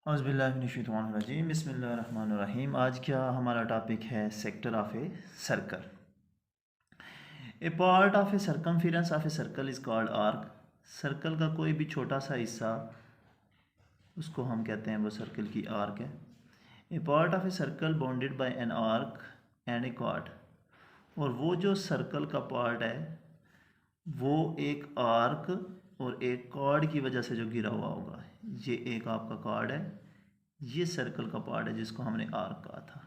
औज़ुबिल्लाहिमिनश्शैतानिर्रजीम बिस्मिल्लाहिर्रहमानिर्रहीम। आज क्या हमारा टॉपिक है sector of a circle. A part of A circumference of a circle is called arc. Circle का कोई भी छोटा सा हिस्सा उसको हम कहते हैं वो सर्कल की आर्क है। A part of a circle bounded by an arc and a chord. और वो जो सर्कल का पार्ट है वो एक आर्क और एक कॉर्ड की वजह से जो गिरा हुआ होगा। ये एक आपका कॉर्ड है, ये सर्कल का पार्ट है जिसको हमने आर्क कहा था।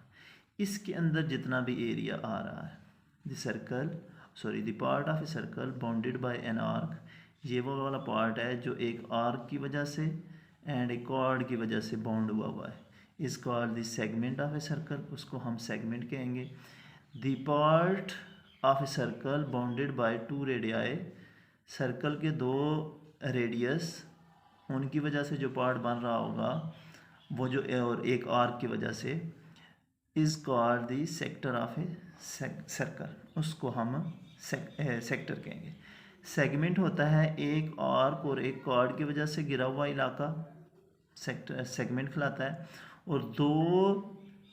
इसके अंदर जितना भी एरिया आ रहा है the part of a circle bounded by an arc, ये वो वाला पार्ट है जो एक आर्क की वजह से एंड ए कॉर्ड की वजह से बाउंड हुआ है। इस called the segment of a circle, उसको हम सेगमेंट कहेंगे। The part of a circle bounded by two radii, circle के दो रेडियस उनकी वजह से जो पार्ट बन रहा होगा वो जो और एक आर्क की वजह से is called the sector of a circle, उसको हम सेक्टर कहेंगे। सेगमेंट होता है एक आर्क और एक कॉर्ड की वजह से गिरा हुआ इलाका, सेक्टर सेगमेंट कहलाता है। और दो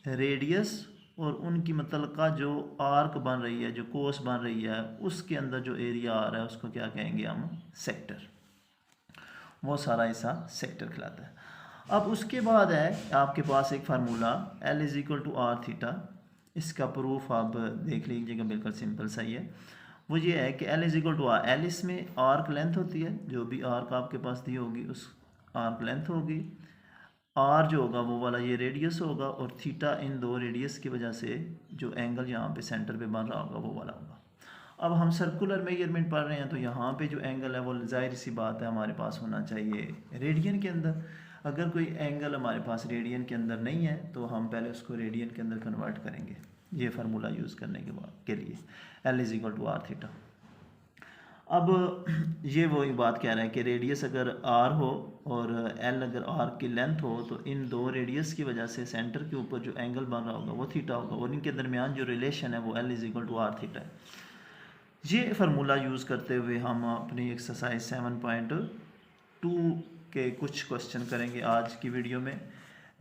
रेडियस और उनकी मुतल्लिका जो आर्क बन रही है, जो कोस बन रही है, उसके अंदर जो एरिया आ रहा है उसको क्या कहेंगे हम, सेक्टर। वो सारा हिस्सा सेक्टर कहलाता है। अब उसके बाद है आपके पास एक formula L is equal to R theta. इसका प्रूफ आप देख लीजिएगा, बिल्कुल सिंपल सा ही है। वो ये है कि L is equal to R, L इसमें आर्क लेंथ होती है, जो भी आर्क आपके पास दी होगी उस आर्क लेंथ होगी। आर जो होगा वो वाला ये रेडियस होगा, और थीटा इन दो रेडियस की वजह से जो एंगल यहाँ पे सेंटर पे बन रहा होगा वो वाला होगा। अब हम सर्कुलर मेजरमेंट पढ़ रहे हैं तो यहाँ पे जो एंगल है वो ज़ाहिर सी बात है हमारे पास होना चाहिए रेडियन के अंदर। अगर कोई एंगल हमारे पास रेडियन के अंदर नहीं है तो हम पहले उसको रेडियन के अंदर कन्वर्ट करेंगे, ये फार्मूला यूज़ करने के लिए L is equal to R theta. अब ये वही बात कह रहा है कि रेडियस अगर आर हो और L अगर आर की लेंथ हो तो इन दो रेडियस की वजह से सेंटर के ऊपर जो एंगल बन रहा होगा वो थीटा होगा, और इनके दरमियान जो रिलेशन है वो L is equal to R theta है। ये फार्मूला यूज़ करते हुए हम अपनी एक्सरसाइज 7.2 के कुछ क्वेश्चन करेंगे आज की वीडियो में।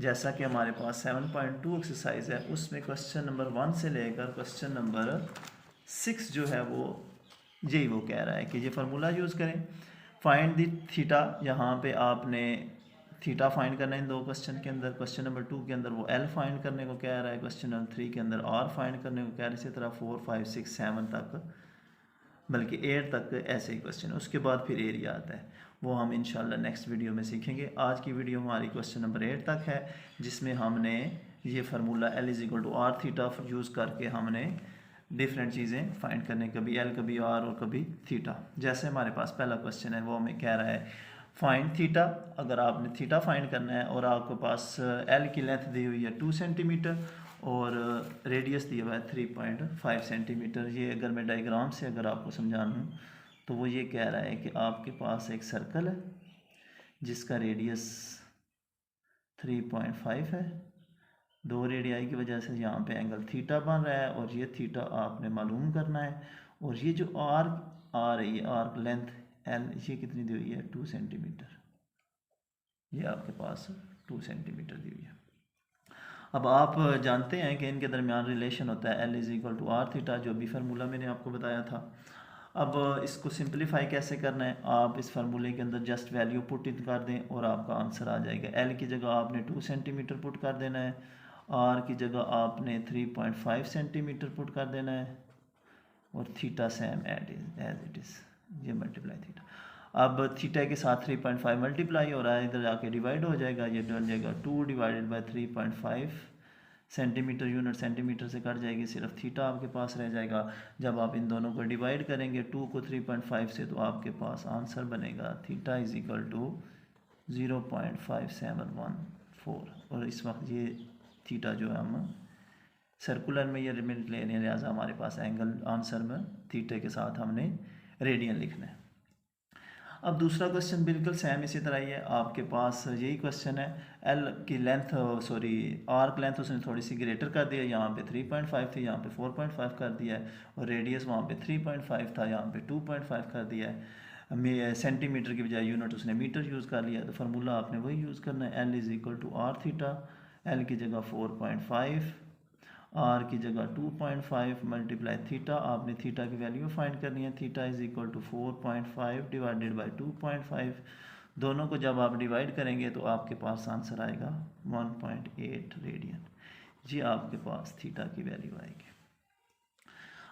जैसा कि हमारे पास 7.2 एक्सरसाइज है उसमें क्वेश्चन नंबर 1 से लेकर क्वेश्चन नंबर 6 जो है वो यही वो कह रहा है कि ये फार्मूला यूज़ करें। फाइंड द थीटा, यहाँ पे आपने थीटा फाइंड करना है इन दो क्वेश्चन के अंदर। क्वेश्चन नंबर 2 के अंदर वो L फाइंड करने को कह रहा है, क्वेश्चन नंबर 3 के अंदर R फाइंड करने को कह रहा है। इसी तरह 4, 5, 6, 7 तक, बल्कि 8 तक ऐसे ही क्वेश्चन है। उसके बाद फिर एरिया आता है, वो हम इंशाल्लाह नेक्स्ट वीडियो में सीखेंगे। आज की वीडियो हमारी क्वेश्चन नंबर 8 तक है, जिसमें हमने ये formula L is equal to R theta use करके हमने डिफरेंट चीज़ें फाइंड करने, कभी L कभी R और कभी थीटा। जैसे हमारे पास पहला क्वेश्चन है वो हमें कह रहा है फाइंड थीटा। अगर आपने थीटा फाइंड करना है और आपके पास L की लेंथ दी हुई है 2 सेंटीमीटर और रेडियस दिया हुआ है 3.5 सेंटीमीटर। ये अगर मैं डायग्राम से अगर आपको समझाऊँ तो वो ये कह रहा है कि आपके पास एक सर्कल है जिसका रेडियस 3.5 है। दो रेडियाई की वजह से यहाँ पे एंगल थीटा बन रहा है और ये थीटा आपने मालूम करना है। और ये जो आर्क आ रही है, आर्क लेंथ L, ये कितनी दी हुई है 2 सेंटीमीटर। ये आपके पास 2 सेंटीमीटर दी हुई है। अब आप जानते हैं कि इनके दरमियान रिलेशन होता है L is equal to R theta, जो भी फार्मूला मैंने आपको बताया था। अब इसको सिंपलीफाई कैसे करना है, आप इस फार्मूले के अंदर जस्ट वैल्यू पुट इन कर दें और आपका आंसर आ जाएगा। L की जगह आपने 2 सेंटीमीटर पुट कर देना है, R की जगह आपने 3.5 सेंटीमीटर पुट कर देना है, और theta same as it is, ये मल्टीप्लाई थीटा। अब थीटा के साथ 3.5 मल्टीप्लाई हो रहा है, इधर जाके डिवाइड हो जाएगा, ये डल जाएगा 2 divided by 3.5 centimetre, unit centimetre से कट जाएगी, सिर्फ थीटा आपके पास रह जाएगा। जब आप इन दोनों को डिवाइड करेंगे 2 को 3.5 से तो आपके पास आंसर बनेगा थीटा इज़ इक्वल टू 0.5714। और इस वक्त ये थीटा जो है हम सर्कुलर मेजरमेंट ले रहे हैं, लिहाजा हमारे पास एंगल आंसर में थीटे के साथ हमने रेडियन लिखना है। अब दूसरा क्वेश्चन बिल्कुल सेम इसी तरह ही है, आपके पास यही क्वेश्चन है। L की लेंथ आर्क लेंथ उसने थोड़ी सी ग्रेटर कर दिया, यहाँ पे 3.5 थी, यहाँ पे 4.5 कर दिया है, और रेडियस वहाँ पे 3.5 था, यहाँ पे 2.5 कर दिया है। सेंटीमीटर की बजाय यूनिट उसने मीटर यूज़ कर लिया, तो फार्मूला आपने वही यूज़ करना है, L is equal to R theta, L की जगह 4.5, आर की जगह 2.5 मल्टीप्लाई थीटा, आपने थीटा की वैल्यू फाइंड करनी है, theta is equal to 4.5 divided by 2.5, दोनों को जब आप डिवाइड करेंगे तो आपके पास आंसर आएगा 1.8 रेडियन। जी आपके पास थीटा की वैल्यू आएगी।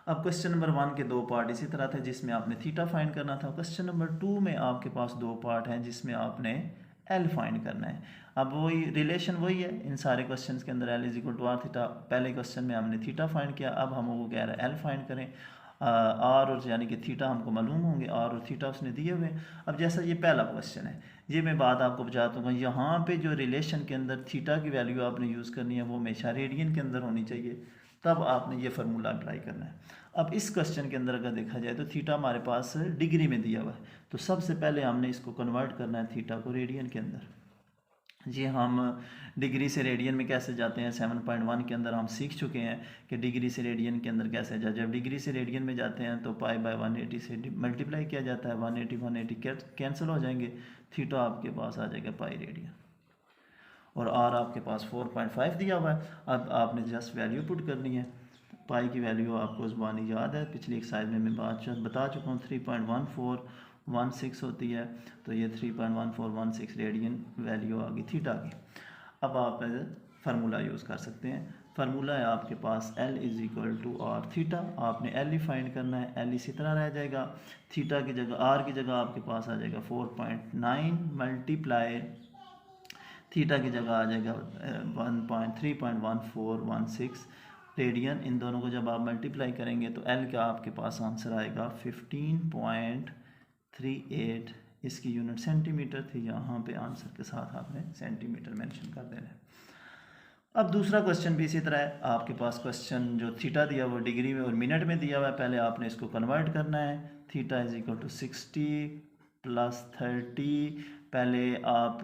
अब क्वेश्चन नंबर 1 के दो पार्ट इसी तरह थे जिसमें आपने थीटा फाइंड करना था। क्वेश्चन नंबर 2 में आपके पास दो पार्ट हैं जिसमें आपने एल फाइंड करना है। अब वही रिलेशन वही है इन सारे क्वेश्चंस के अंदर, L is equal to R theta. पहले क्वेश्चन में हमने थीटा फाइंड किया, अब हम वो कह रहे हैं एल फाइंड करें। आर और यानी कि थीटा हमको मालूम होंगे, आर और थीटा उसने दिए हुए। अब जैसा ये पहला क्वेश्चन है, ये मैं बात आपको बताता हूँ, यहाँ पे जो रिलेशन के अंदर थीटा की वैल्यू आपने यूज़ करनी है वो हमेशा रेडियन के अंदर होनी चाहिए, तब आपने ये फार्मूला अप्लाई करना है। अब इस क्वेश्चन के अंदर अगर देखा जाए तो थीटा हमारे पास डिग्री में दिया हुआ है, तो सबसे पहले हमने इसको कन्वर्ट करना है थीटा को रेडियन के अंदर। जी हम डिग्री से रेडियन में कैसे जाते हैं, 7.1 के अंदर हम सीख चुके हैं कि डिग्री से रेडियन के अंदर कैसे जाए। जब डिग्री से रेडियन में जाते हैं तो पाई बाय 180 से मल्टीप्लाई किया जाता है, 180 कैंसिल हो जाएंगे, थीटा आपके पास आ जाएगा पाई रेडियन, और आर आपके पास 4.5 दिया हुआ है। अब आपने जस्ट वैल्यू पुट करनी है, पाई की वैल्यू आपको ज़बानी याद है, पिछली एक्सरसाइज में मैं बता चुका हूँ, 3.1416 होती है, तो ये 3.1416 रेडियन वैल्यू आ गई थीटा की। अब आप फार्मूला यूज़ कर सकते हैं, फार्मूला है आपके पास L is equal to R theta, आपने एल ही फाइंड करना है, एल इसी तरह रह जाएगा, थीटा की जगह आर की जगह आपके पास आ जाएगा 4.9 मल्टीप्लाई थीटा की जगह आ जाएगा 3.1416 रेडियन। इन दोनों को जब आप मल्टीप्लाई करेंगे तो एल का आपके पास आंसर आएगा 15.38, इसकी यूनिट सेंटीमीटर थी, यहाँ पे आंसर के साथ आपने सेंटीमीटर मेंशन कर देना है। अब दूसरा क्वेश्चन भी इसी तरह है, आपके पास क्वेश्चन जो थीटा दिया वो डिग्री में और मिनट में दिया हुआ है, पहले आपने इसको कन्वर्ट करना है, थीटा इज इक्वल टू 60 + 30, पहले आप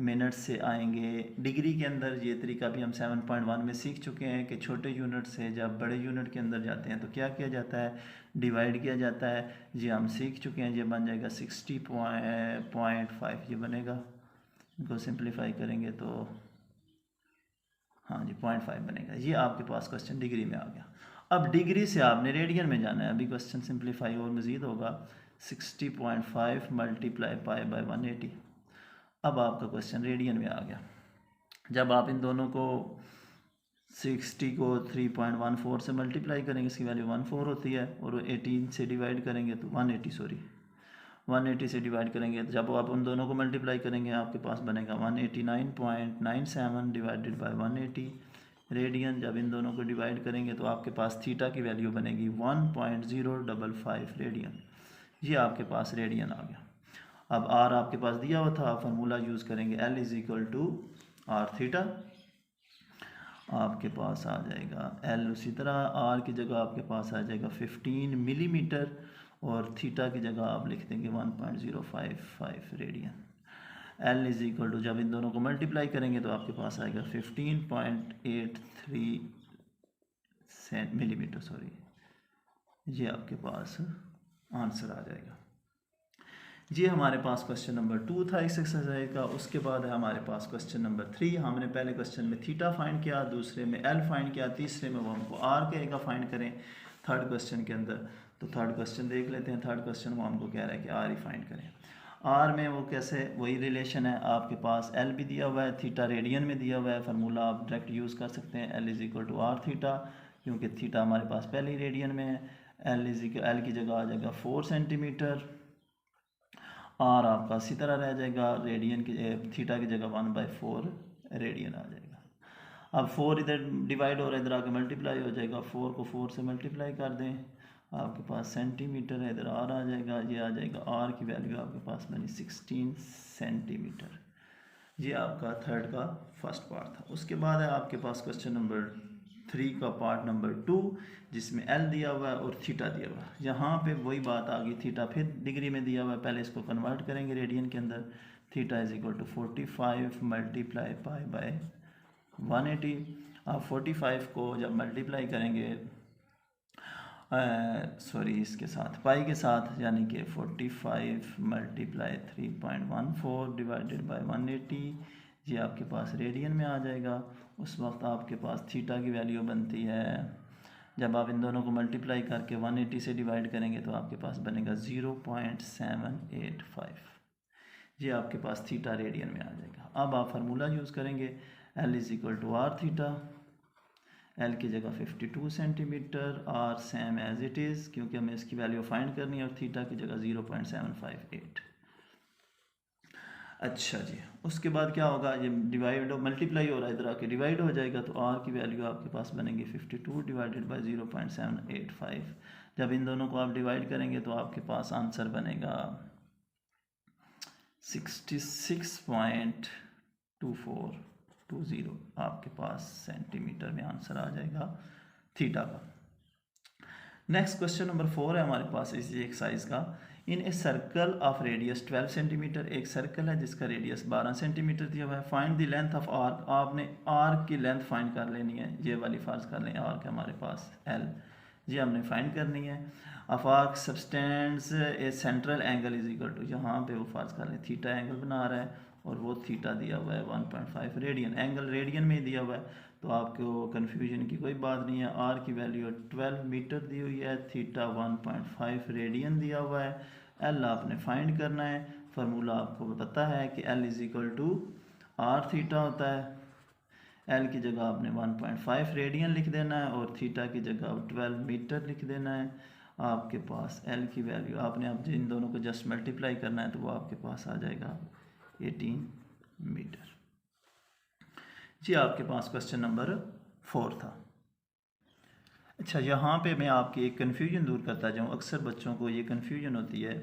मिनट से आएंगे। डिग्री के अंदर ये तरीका भी हम 7.1 में सीख चुके हैं कि छोटे यूनिट से जब बड़े यूनिट के अंदर जाते हैं तो क्या किया जाता है, डिवाइड किया जाता है। ये हम सीख चुके हैं, ये बन जाएगा 60.5, ये बनेगा, इनको सिंप्लीफाई करेंगे तो हाँ जी 0.5 बनेगा। ये आपके पास क्वेश्चन डिग्री में आ गया। अब डिग्री से आपने रेडियन में जाना है, अभी क्वेश्चन सिंप्लीफाई और मज़ीद होगा, 60.5 मल्टीप्लाई पाई बाय 180। अब आपका क्वेश्चन रेडियन में आ गया। जब आप इन दोनों को 60 को 3.14 से मल्टीप्लाई करेंगे, इसकी वैल्यू 14 होती है, और 18 से डिवाइड करेंगे तो 180 से डिवाइड करेंगे, जब आप उन दोनों को मल्टीप्लाई करेंगे आपके पास बनेगा 189.97 डिवाइडेड बाय 180 रेडियन। जब इन दोनों को डिवाइड करेंगे तो आपके पास थीटा की वैल्यू बनेगी 1.055 रेडियन। ये आपके पास रेडियन आ गया। अब आर आपके पास दिया हुआ था, फार्मूला यूज़ करेंगे, L is equal to R theta, आपके पास आ जाएगा एल, उसी तरह आर की जगह आपके पास आ जाएगा 15 मिलीमीटर, और थीटा की जगह आप लिख देंगे 1.055 radian. L is equal to, जब इन दोनों को मल्टीप्लाई करेंगे तो आपके पास आएगा 15.83 मिलीमीटर, सॉरी, ये आपके पास आंसर आ जाएगा। ये हमारे पास क्वेश्चन नंबर 2 था इस एक्सरसाइज का। उसके बाद है हमारे पास क्वेश्चन नंबर 3। हमने पहले क्वेश्चन में थीटा फाइंड किया, दूसरे में एल फाइंड किया, तीसरे में वो हमको आर कहेगा फाइंड करें थर्ड क्वेश्चन के अंदर। तो थर्ड क्वेश्चन देख लेते हैं। थर्ड क्वेश्चन वो हमको कह रहा है कि आर ही फाइंड करें। आर में वो कैसे, वही रिलेशन है, आपके पास एल भी दिया हुआ है, थीटा रेडियन में दिया हुआ है, फार्मूला आप डायरेक्ट यूज़ कर सकते हैं, L is equal to R theta, क्योंकि थीटा हमारे पास पहले ही रेडियन में है। एल की जगह आ जाएगा 4 सेंटीमीटर, आर आपका इसी तरह रह जाएगा, रेडियन की थीटा की जगह 1/4 रेडियन आ जाएगा। अब 4 इधर डिवाइड हो रहा है, इधर आके मल्टीप्लाई हो जाएगा, 4 को 4 से मल्टीप्लाई कर दें, आपके पास सेंटीमीटर है, इधर आर आ जाएगा, ये आ जाएगा, आर की वैल्यू आपके पास बनी 16 सेंटीमीटर। ये आपका थर्ड का फर्स्ट पार्ट था। उसके बाद है आपके पास क्वेश्चन नंबर 3 का पार्ट नंबर 2, जिसमें एल दिया हुआ है और थीटा दिया हुआ है। यहाँ पे वही बात आ गई, थीटा फिर डिग्री में दिया हुआ है, पहले इसको कन्वर्ट करेंगे रेडियन के अंदर। Theta is equal to 45 multiply pi by 180। आप 45 को जब मल्टीप्लाई करेंगे सॉरी इसके साथ पाई के साथ, यानी कि 45 मल्टीप्लाई 3.14 डिवाइडेड बाय 180, ये आपके पास रेडियन में आ जाएगा। उस वक्त आपके पास थीटा की वैल्यू बनती है, जब आप इन दोनों को मल्टीप्लाई करके 180 से डिवाइड करेंगे तो आपके पास बनेगा 0.785, ये आपके पास थीटा रेडियन में आ जाएगा। अब आप फार्मूला यूज़ करेंगे, L is equal to R theta, L की जगह 52 centimetre, R same as it is क्योंकि हमें इसकी वैल्यू फाइंड करनी है, और थीटा की जगह 0.758। अच्छा जी, उसके बाद क्या होगा, ये डिवाइड मल्टीप्लाई हो रहा है, इधर आके डिवाइड हो जाएगा, तो R की वैल्यू आपके पास बनेगी 52 डिवाइडेड बाई 0.785। जब इन दोनों को आप डिवाइड करेंगे तो आपके पास आंसर बनेगा 66.2420, आपके पास सेंटीमीटर में आंसर आ जाएगा थीटा का। नेक्स्ट क्वेश्चन नंबर 4 है हमारे पास इसी एक्सरसाइज का। In a circle of radius 12 centimetre, एक सर्कल है जिसका रेडियस 12 सेंटीमीटर दिया हुआ है। Find the length of arc, आपने आर्क की लेंथ फाइंड कर लेनी है। ये वाली फार्स कर लें, आर्क है हमारे पास L, ये हमने फाइंड करनी है। Of arc subtends a central angle is equal to, यहाँ पे वो फार्स कर लें थीटा एंगल बना रहा है, और वो थीटा दिया हुआ है 1.5 रेडियन, एंगल रेडियन में दिया हुआ है, तो आपको कन्फ्यूजन की कोई बात नहीं है। आर की वैल्यू 12 मीटर दी हुई है, थीटा 1.5 रेडियन दिया हुआ है, एल आपने फाइंड करना है। फार्मूला आपको पता है कि L is equal to R theta होता है। एल की जगह आपने 1.5 रेडियन लिख देना है, और थीटा की जगह 12 मीटर लिख देना है। आपके पास एल की वैल्यू आपने अब इन दोनों को जस्ट मल्टीप्लाई करना है, तो वो आपके पास आ जाएगा 18 मीटर। जी आपके पास क्वेश्चन नंबर 4 था। अच्छा, यहाँ पे मैं आपकी एक कन्फ्यूजन दूर करता जाऊँ। अक्सर बच्चों को ये कन्फ्यूजन होती है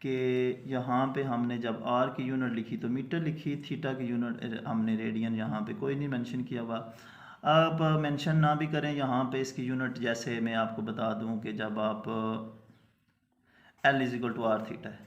कि यहाँ पे हमने जब आर की यूनिट लिखी तो मीटर लिखी, थीटा की यूनिट हमने रेडियन यहाँ पे कोई नहीं मेंशन किया हुआ। आप मेंशन ना भी करें यहाँ पे इसकी यूनिट, जैसे मैं आपको बता दूँ कि जब आप L is equal to R theta है,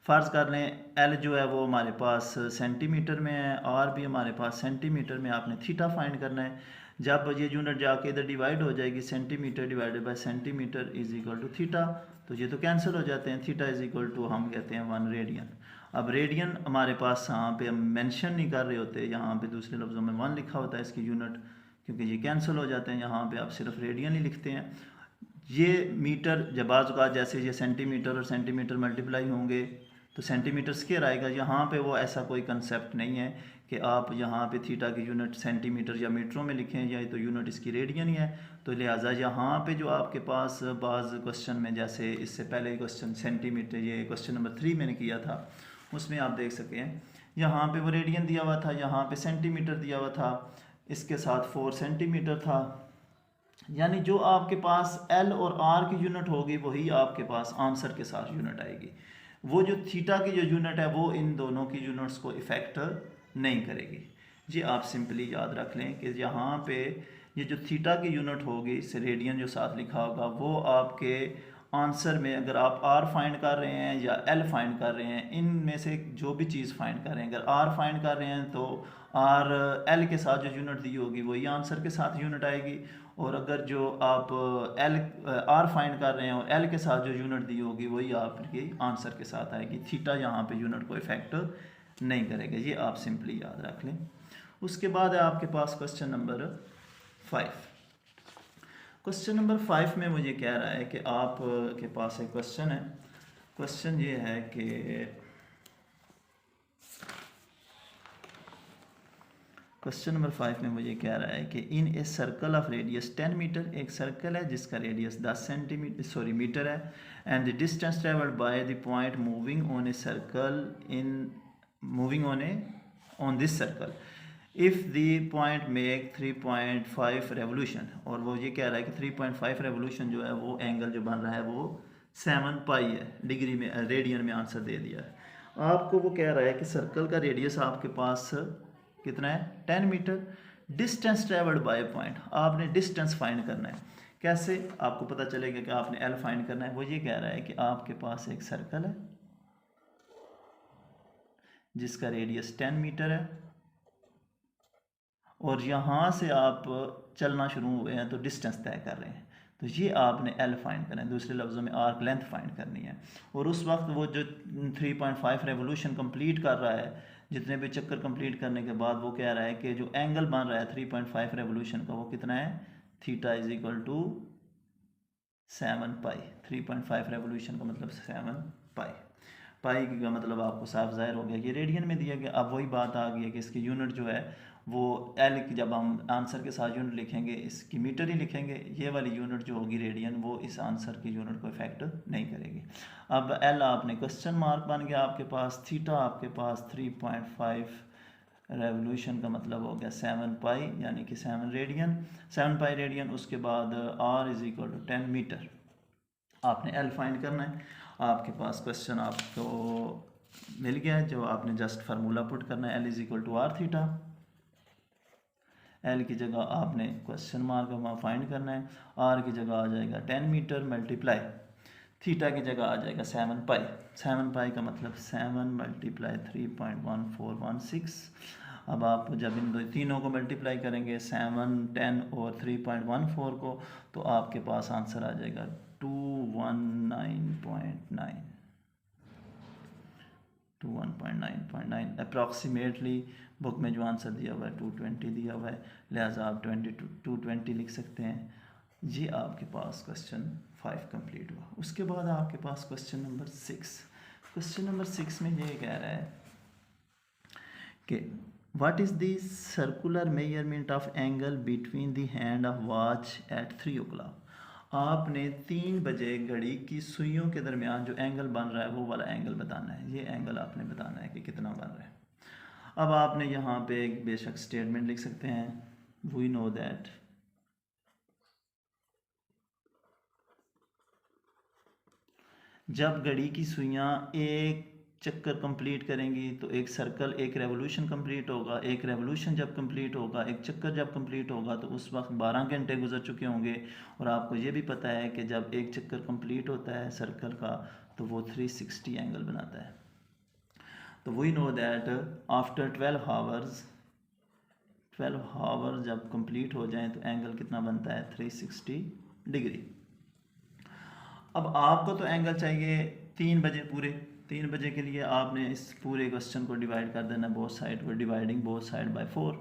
फ़र्ज़ कर लें L जो है वो हमारे पास सेंटीमीटर में है, R भी हमारे पास सेंटीमीटर में, आपने थीटा फाइंड करना है। जब ये यूनिट जाके इधर डिवाइड हो जाएगी, centimetre divided by centimetre is equal to theta, तो ये तो कैंसिल हो जाते हैं। थीटा इज इक्वल टू हम कहते हैं 1 रेडियन। अब रेडियन हमारे पास यहाँ पे हम मेंशन नहीं कर रहे होते, यहाँ पे दूसरे लफ्ज़ों में 1 लिखा होता है इसकी यूनिट, क्योंकि ये कैंसिल हो जाते हैं। यहाँ पे आप सिर्फ रेडियन ही लिखते हैं। ये मीटर जब बाज़ जैसे ये सेंटीमीटर और सेंटीमीटर मल्टीप्लाई होंगे तो सेंटीमीटर स्क्वायर आएगा। यहाँ पे वो ऐसा कोई कंसेप्ट नहीं है कि आप यहाँ पे थीटा की यूनिट सेंटीमीटर या मीटरों में लिखें, या तो यूनिट इसकी रेडियन ही है। तो लिहाजा यहाँ पे जो आपके पास बाज़ क्वेश्चन में, जैसे इससे पहले क्वेश्चन सेंटीमीटर, ये क्वेश्चन नंबर 3 मैंने किया था, उसमें आप देख सकें यहाँ पे वो रेडियन दिया हुआ था, यहाँ पे सेंटीमीटर दिया हुआ था, इसके साथ 4 सेंटीमीटर था। यानी जो आपके पास L और R की यूनिट होगी वही आपके पास आंसर के साथ यूनिट आएगी। वो जो थीटा की जो यूनिट है वो इन दोनों की यूनिट्स को इफ़ेक्ट नहीं करेगी। जी आप सिंपली याद रख लें कि यहाँ पे ये जो थीटा की यूनिट होगी, इस रेडियन जो साथ लिखा होगा, वो आपके आंसर में अगर आप R फाइंड कर रहे हैं या L फाइंड कर रहे हैं, इनमें से जो भी चीज़ फाइंड कर रहे हैं, अगर R फाइंड कर रहे हैं तो R L के साथ जो यूनिट दी होगी वही आंसर के साथ यूनिट आएगी, और अगर जो आप R फाइंड कर रहे हैं और L के साथ जो यूनिट दी होगी वही आपके आंसर के साथ आएगी। थीटा यहाँ पे यूनिट को इफेक्ट नहीं करेगा, ये आप सिंपली याद रख लें। उसके बाद है आपके पास क्वेश्चन नंबर 5। क्वेश्चन नंबर 5 में मुझे कह रहा है कि आप के पास एक क्वेश्चन है। क्वेश्चन ये है कि क्वेश्चन नंबर 5 में मुझे कह रहा है कि in a circle of radius 10 metre, एक सर्कल है जिसका रेडियस 10 मीटर है, and the distance travelled by the point moving on a circle on this circle if the point make 3.5 revolution, और वो ये कह रहा है कि 3.5 रेवोल्यूशन जो है वो एंगल जो बन रहा है वो 7 पाई है, डिग्री में रेडियन में आंसर दे दिया है। आपको वो कह रहा है कि सर्कल का रेडियस आपके पास कितना है, 10 metre. Distance travelled by point, आपने डिस्टेंस फाइंड करना है। कैसे आपको पता चलेगा कि आपने L फाइंड करना है? वो ये कह रहा है कि आपके पास एक सर्कल है जिसका रेडियस 10 मीटर है, और यहाँ से आप चलना शुरू हुए हैं तो डिस्टेंस तय कर रहे हैं। तो ये आपने एल फाइंड करना है, दूसरे लफ्ज़ों में आर्क लेंथ फाइंड करनी है। और उस वक्त वो जो 3.5 रेवोल्यूशन कंप्लीट कर रहा है, जितने भी चक्कर कंप्लीट करने के बाद वो कह रहा है कि जो एंगल बन रहा है 3.5 रेवोल्यूशन का वो कितना है, theta is equal to 7 pi. 3.5 revolution का मतलब 7 पाई। पाई का मतलब आपको साफ ज़ाहिर हो गया, ये रेडियन में दिया गया। अब वही बात आ गई है कि इसकी यूनिट जो है वो एल की, जब हम आंसर के साथ यूनिट लिखेंगे इसकी मीटर ही लिखेंगे, ये वाली यूनिट जो होगी रेडियन वो इस आंसर की यूनिट को इफेक्ट नहीं करेगी। अब एल आपने क्वेश्चन मार्क बन गया आपके पास, थीटा आपके पास 3.5 रेवोल्यूशन का मतलब हो गया 7 पाई यानी कि 7 रेडियन, 7 पाई रेडियन। उसके बाद R is equal to 10 metre. आपने एल फाइंड करना है। आपके पास क्वेश्चन आपको मिल गया है, जो आपने जस्ट फार्मूला पुट करना है, L is equal to R theta. L की जगह आपने क्वेश्चन मार्क वहाँ फाइंड करना है, आर की जगह आ जाएगा 10 मीटर मल्टीप्लाई, थीटा की जगह आ जाएगा 7 पाई। 7 पाई का मतलब 7 मल्टीप्लाई 3.1416। अब आप जब इन तीनों को मल्टीप्लाई करेंगे 7, 10 और 3.14 को, तो आपके पास आंसर आ जाएगा 219.9 219.9 अप्रॉक्सीमेटली। बुक में जो आंसर दिया हुआ है 220 दिया हुआ है, लिहाजा आप 220 लिख सकते हैं। ये आपके पास क्वेश्चन 5 कंप्लीट हुआ। उसके बाद आपके पास क्वेश्चन नंबर 6। क्वेश्चन नंबर 6 में ये कह रहा है कि what is the circular measurement of angle between the hand of watch at 3 o'clock। आपने 3 बजे घड़ी की सुइयों के दरमियान जो एंगल बन रहा है वो वाला एंगल बताना है। ये एंगल आपने बताना है कि कितना बन रहा है। अब आपने यहाँ पे एक बेशक स्टेटमेंट लिख सकते हैं, वी नो दैट जब घड़ी की सुइयाँ एक चक्कर कंप्लीट करेंगी तो एक सर्कल, एक रेवोल्यूशन कंप्लीट होगा। एक रेवोल्यूशन जब कंप्लीट होगा, एक चक्कर जब कंप्लीट होगा, तो उस वक्त 12 घंटे गुजर चुके होंगे। और आपको ये भी पता है कि जब एक चक्कर कंप्लीट होता है सर्कल का तो वो 360 एंगल बनाता है। तो we know that after 12 hours जब कंप्लीट हो जाएं तो एंगल कितना बनता है, 360 डिग्री। अब आपको तो एंगल चाहिए 3 बजे पूरे। 3 बजे के लिए आपने इस पूरे क्वेश्चन को डिवाइड कर देना बोथ साइड पर, dividing both side by 4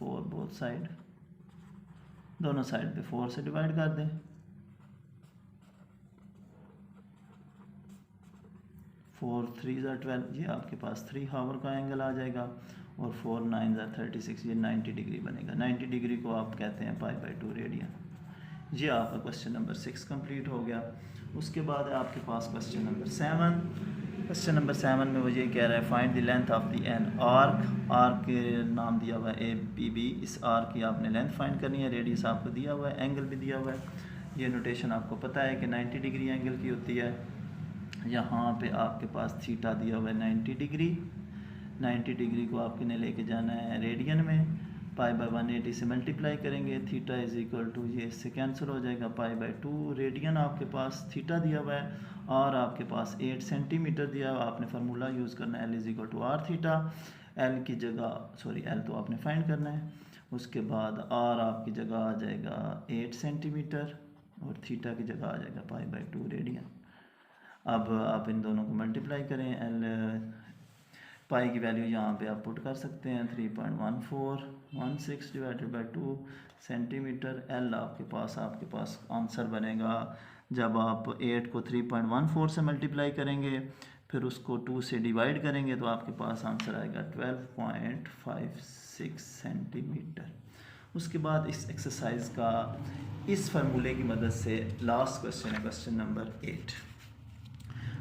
both side, दोनों साइड पे 4 से डिवाइड कर दें। 4 3 ज़ा 12, ये आपके पास 3 आवर का एंगल आ जाएगा। और 4 9 ज़ा 36, ये 90 डिग्री बनेगा। 90 डिग्री को आप कहते हैं π/2 रेडियन। ये आपका क्वेश्चन नंबर 6 कंप्लीट हो गया। उसके बाद है आपके पास क्वेश्चन नंबर 7। क्वेश्चन नंबर 7 में वो ये कह रहा है find the length of the an arc. Arc के नाम दिया हुआ है ABB। इस आर्क की आपने लेंथ फाइंड करनी है, रेडियस आपको दिया हुआ है, एंगल भी दिया हुआ है। ये नोटेशन आपको पता है कि 90 डिग्री एंगल की होती है। यहाँ पे आपके पास थीटा दिया हुआ है 90 डिग्री। 90 डिग्री को आपने लेके जाना है रेडियन में, π/180 से मल्टीप्लाई करेंगे, थीटा इज इक्वल टू, ये इससे कैंसिल हो जाएगा, π/2 रेडियन आपके पास थीटा दिया हुआ है। और आपके पास 8 सेंटीमीटर दिया हुआ, आपने फार्मूला यूज़ करना है, L is equal to R theta. L की जगह, सॉरी एल तो आपने फाइंड करना है। उसके बाद आर आपकी जगह आ जाएगा 8 सेंटीमीटर और थीटा की जगह आ जाएगा π/2 रेडियन। अब आप इन दोनों को मल्टीप्लाई करें, एल पाई की वैल्यू यहाँ पे आप पुट कर सकते हैं, 3.1416 डिवाइडेड बाई 2 सेंटीमीटर। एल आपके पास आंसर बनेगा, जब आप 8 को 3.14 से मल्टीप्लाई करेंगे फिर उसको 2 से डिवाइड करेंगे तो आपके पास आंसर आएगा 12.56 सेंटीमीटर। उसके बाद इस एक्सरसाइज का इस फार्मूले की मदद से लास्ट क्वेश्चन है, क्वेश्चन नंबर 8।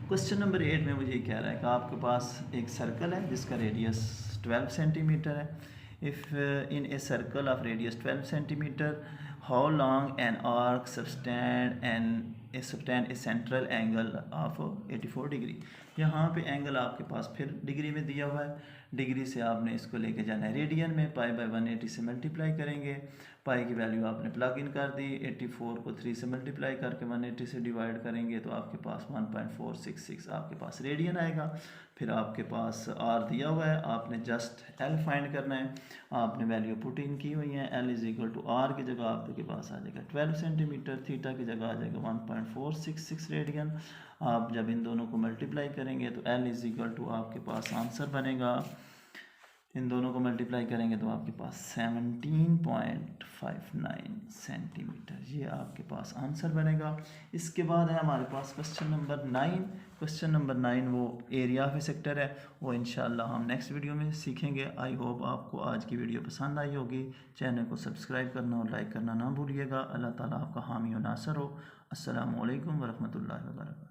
क्वेश्चन नंबर 8 में मुझे कह रहा है कि आपके पास एक सर्कल है जिसका रेडियस 12 सेंटीमीटर है। If in a circle of radius 12 centimetre, how long an arc subtend an ascertain a central angle of 84 degree. यहाँ पे एंगल आपके पास फिर डिग्री में दिया हुआ है, डिग्री से आपने इसको लेके जाना है रेडियन में, पाई बाय 180 से मल्टीप्लाई करेंगे, पाई की वैल्यू आपने प्लग इन कर दी, 84 को 3 से मल्टीप्लाई करके 180 से डिवाइड करेंगे तो आपके पास 1.466 आपके पास रेडियन आएगा। फिर आपके पास आर दिया हुआ है, आपने जस्ट एल फाइंड करना है, आपने वैल्यू पुट इन की हुई है, L is equal to R की जगह आपके पास आ जाएगा 12 सेंटीमीटर, थीटा की जगह आ जाएगा 1.466 रेडियन। आप जब इन दोनों को मल्टीप्लाई करेंगे तो एल इज इक्वल टू आपके पास आंसर बनेगा, इन दोनों को मल्टीप्लाई करेंगे तो आपके पास 17.59 सेंटीमीटर, ये आपके पास आंसर बनेगा। इसके बाद है हमारे पास क्वेश्चन नंबर 9। क्वेश्चन नंबर 9 वो एरिया ऑफ ए सेक्टर है, वो इंशाल्लाह हम नेक्स्ट वीडियो में सीखेंगे। आई होप आपको आज की वीडियो पसंद आई होगी। चैनल को सब्सक्राइब करना और लाइक करना ना भूलिएगा। अल्लाह ताला आपका हामी और नासर हो। अस्सलामु अलैकुम वरहमतुल्लाहि वबरकातुहू।